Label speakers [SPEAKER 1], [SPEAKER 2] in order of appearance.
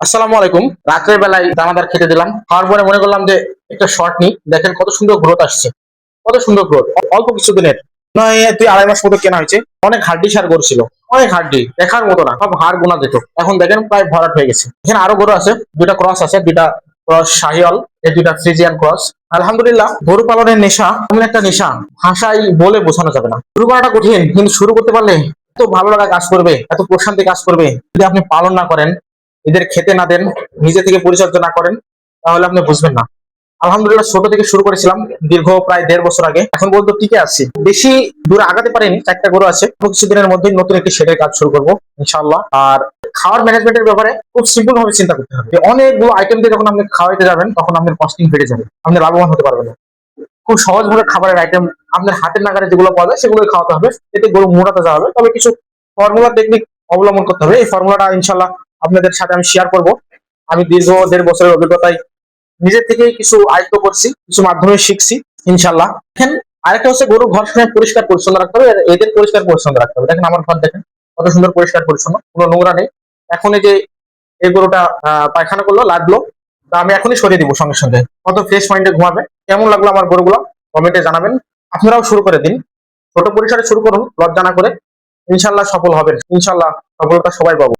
[SPEAKER 1] আসসালামু আলাইকুম। রাত্রের বেলায় দানাদার খেতে দিলাম, খাওয়ার পরে মনে করলাম যে একটা শর্ট নিই। দেখেন কত সুন্দর গ্রোথ আসছে, কত সুন্দর গ্রোথ অল্প কিছুদিনের নয়, 2-2.5 মাস মতো কেনা হয়েছে। অনেক হাড্ডি সার গরু ছিল, অনেক হাড্ডি দেখার মতো না, সব হাড় গোনা যেত। এখন দেখেন প্রায় ভরাট হয়ে গেছে। এখানে আরো গরু আছে, দুইটা ক্রস আছে, দুইটা ক্রস শাহিওয়াল, এই দুইটা ফ্রিজিয়ান ক্রস। আলহামদুলিল্লাহ, গরু পালনের নেশা এমন একটা নেশা, ভাষায় বলে বোঝানো যাবে না। শুরু করাটা কঠিন, কিন্তু শুরু করতে পারলে এত ভালো লাগা কাজ করবে, এত প্রশান্তি কাজ করবে। যদি আপনি পালন না করেন, এদের খেতে না দেন, নিজে থেকে পরিচর্যা না করেন, তাহলে আপনি বুঝবেন না। আলহামদুলিল্লাহ, ছোট থেকে শুরু করেছিলাম, দীর্ঘ প্রায় 1.5 বছর আগে, এখন পর্যন্ত টিকে আছি। বেশি দূরে আগাতে পারিনি, 4টা গরু আছে। কিছুদিনের মধ্যেই নতুন একটি শেডের কাজ শুরু করবো ইনশাআল্লাহ। আর খাওয়ার ম্যানেজমেন্টের ব্যাপারে খুব সিম্পল ভাবে চিন্তা করতে হবে। যে অনেকগুলো আইটেম দিয়ে যখন আপনি খাওয়াইতে যাবেন, তখন আপনার কস্টিং বেড়ে যাবে, আপনি লাভবান হতে পারবেন না। খুব সহজ ভাবে খাবারের আইটেম আপনার হাতের নাগারে যেগুলো পাওয়া যায় সেগুলো খাওয়াতে হবে, এতে গরু মোটাতে যাওয়া হবে। তবে কিছু ফর্মুলা টেকনিক অবলম্বন করতে হবে। এই ফর্মুলাটা ইনশাল্লাহ আপনাদের সাথে আমি শেয়ার করব। আমি দীর্ঘ 1.5 বছরের অভিজ্ঞতায় নিজের থেকেই কিছু আয়ত্ত করছি, কিছু মাধ্যমে শিখছি ইনশাল্লাহ। দেখেন, আরেকটা হচ্ছে গরু ঘর সময় পরিষ্কার পরিচ্ছন্ন রাখতে হবে, আর এদের পরিষ্কার পরিচ্ছন্ন রাখতে হবে। দেখেন আমার ঘর, দেখেন কত সুন্দর পরিষ্কার পরিচ্ছন্ন, কোনো নোংরা নেই। এখন এই যে এই গরুটা পায়খানা করলো, লাগলো, তা আমি এখনই সরিয়ে দিব সঙ্গে সঙ্গে। কত ফ্রেশ মাইন্ডে ঘুমাবে। কেমন লাগলো আমার গরুগুলো কমেন্টে জানাবেন। আপনারাও শুরু করে দিন, ছোট পরিসরে শুরু করুন, লজ্জা না করে। ইনশাল্লাহ সফল হবেন, ইনশাল্লাহ সফলতা সবাই পাবো।